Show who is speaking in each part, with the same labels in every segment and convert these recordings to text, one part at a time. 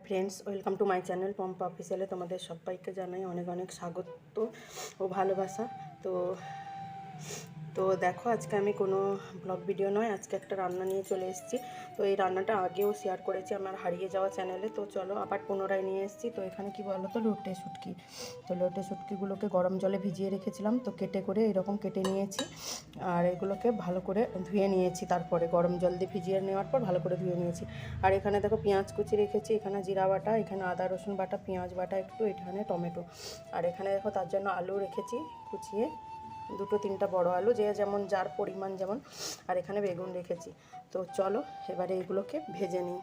Speaker 1: Friends, welcome to my channel Pampa অফিসিয়ালে তোমাদের সবাইকে জানাই অনেক অনেক স্বাগত ও ভালোবাসা। তো তো দেখো, আজকে আমি কোনো ব্লগ ভিডিও নয়, আজকে একটা রান্না নিয়ে চলে এসেছি। তো এই রান্নাটা আগেও শেয়ার করেছি আমার হারিয়ে যাওয়া চ্যানেলে। তো চলো আবার পুনরায় নিয়ে এসেছি। তো এখানে কি বলো তো, লোটে শুটকি। তো লোটে শুটকিগুলোকে গরম জলে ভিজিয়ে রেখেছিলাম, তো কেটে করে এরকম কেটে নিয়েছি। আর এগুলোকে ভালো করে ধুয়ে নিয়েছি, তারপরে গরম জল দিয়ে ভিজিয়ে নেওয়ার পর ভালো করে ধুয়ে নিয়েছি। আর এখানে দেখো পেঁয়াজ কুচি রেখেছি, এখানে জিরা বাটা, এখানে আদা রসুন বাটা, পেঁয়াজ বাটা একটু, এখানে টমেটো। আর এখানে দেখো তার জন্য আলু রেখেছি কুচিয়ে, দুটো তিনটা বড় আলু, যে যেমন যার পরিমাণ যেমন। আর এখানে বেগুন রেখেছি। তো চলো এবারে এগুলোকে ভেজে নিই,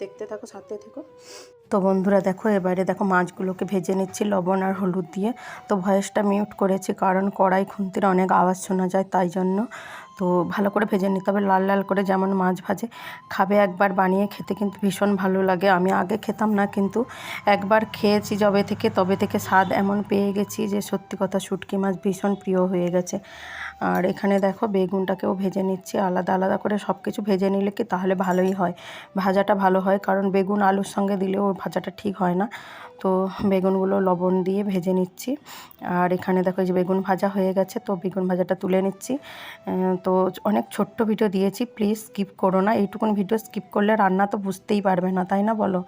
Speaker 1: দেখতে থাকো, সাথে থেকো। তো বন্ধুরা দেখো, এবারে দেখো মাছগুলোকে ভেজে নিচ্ছি লবণ আর হলুদ দিয়ে। তো ভয়েসটা মিউট করেছি কারণ কড়াই খুন্তির অনেক আওয়াজ শোনা যায়, তাই জন্য। তো ভালো করে ভেজে নিতে হবে, লাল লাল করে, যেমন মাছ ভাজে। খাবে একবার, বানিয়ে খেতে কিন্তু ভীষণ ভালো লাগে। আমি আগে খেতাম না, কিন্তু একবার খেয়েছি তবে থেকে স্বাদ এমন পেয়ে গেছি যে সত্যি কথা, শুটকি মাছ ভীষণ প্রিয় হয়ে গেছে। আর এখানে দেখো বেগুনটাকেও ভেজে নিচ্ছি, আলাদা আলাদা করে সব কিছু ভেজে নিলে কি তাহলে ভালোই হয়, ভাজাটা ভালো হয়। কারণ বেগুন আলুর সঙ্গে দিলেও ভাজাটা ঠিক হয় না। তো বেগুনগুলো লবণ দিয়ে ভেজে নিচ্ছি। আর এখানে দেখো যে বেগুন ভাজা হয়ে গেছে, তো বেগুন ভাজাটা তুলে নিচ্ছি। তো অনেক ছোট্ট ভিডিও দিয়েছি, প্লিজ স্কিপ করো না। এইটুকুন ভিডিও স্কিপ করলে রান্না তো বুঝতেই পারবে না, তাই না বলো?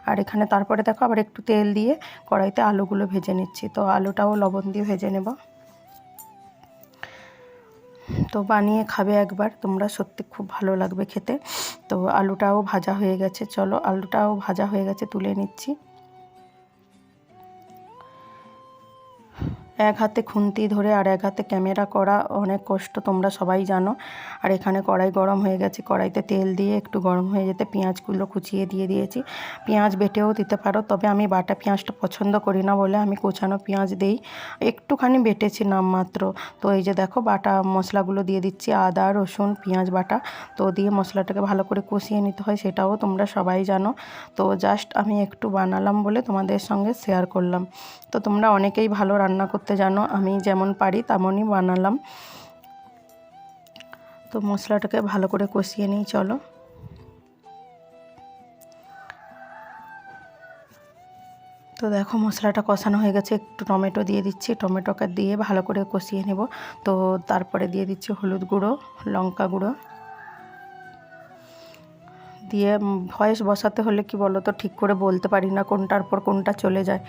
Speaker 1: আর এখানে তারপরে দেখো আবার একটু তেল দিয়ে কড়াইতে আলুগুলো ভেজে নিচ্ছি। তো আলুটাও লবণ দিয়ে ভেজে নেব। তো বানিয়ে খাবে একবার তোমরা, সত্যি খুব ভালো লাগবে খেতে। তো আলুটাও ভাজা হয়ে গেছে, চলো আলুটাও ভাজা হয়ে গেছে, তুলে নিচ্ছি। এক হাতে খুন্তি ধরে আর এক হাতে ক্যামেরা করা অনেক কষ্ট, তোমরা সবাই জানো। আর এখানে কড়াই গরম হয়ে গেছে, কড়াইতে তেল দিয়ে একটু গরম হয়ে যেতে পেঁয়াজগুলো কুচিয়ে দিয়ে দিয়েছি। পেঁয়াজ বেটেও দিতে পারো, তবে আমি বাটা পেঁয়াজটা পছন্দ করি না বলে আমি কোচানো পেঁয়াজ দিই। একটুখানি বেটেছি নামমাত্র। তো এই যে দেখো বাটা মশলাগুলো দিয়ে দিচ্ছি, আদা রসুন পেঁয়াজ বাটা। তো দিয়ে মশলাটাকে ভালো করে কষিয়ে নিতে হয়, সেটাও তোমরা সবাই জানো। তো জাস্ট আমি একটু বানালাম বলে তোমাদের সঙ্গে শেয়ার করলাম। তো তোমরা অনেকেই ভালো রান্না করতে জানো, আমি যেমন পারি তেমনই বানালাম। তো মশলাটাকে ভালো করে কষিয়ে নিই, চলো। তো দেখো মশলাটা কষানো হয়ে গেছে, একটু টমেটো দিয়ে দিচ্ছি, টমেটোকে দিয়ে ভালো করে কষিয়ে নেব। তো তারপরে দিয়ে দিচ্ছি হলুদ গুঁড়ো, লঙ্কা গুঁড়ো দিয়ে। ভয়েস বসাতে হলে কি বলো তো, ঠিক করে বলতে পারি না, কোনটার পর কোনটা চলে যায়।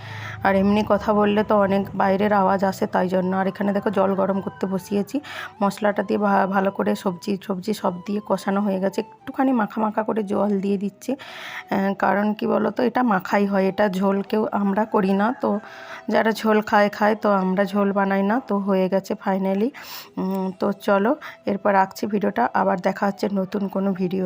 Speaker 1: আর এমনি কথা বললে তো অনেক বাইরের আওয়াজ আসে, তাই জন্য। আর এখানে দেখো জল গরম করতে বসিয়েছি, মশলাটা দিয়ে ভালো করে সবজি সব দিয়ে কষানো হয়ে গেছে। একটুখানি মাখা মাখা করে জল দিয়ে দিচ্ছি, কারণ কি বলো তো, এটা মাখাই হয়, এটা ঝোল কেউ আমরা করি না। তো যারা ঝোল খায়, তো আমরা ঝোল বানাই না। তো হয়ে গেছে ফাইনালি। তো চলো এরপর রাখছি ভিডিওটা, আবার দেখা হচ্ছে নতুন কোনো ভিডিও।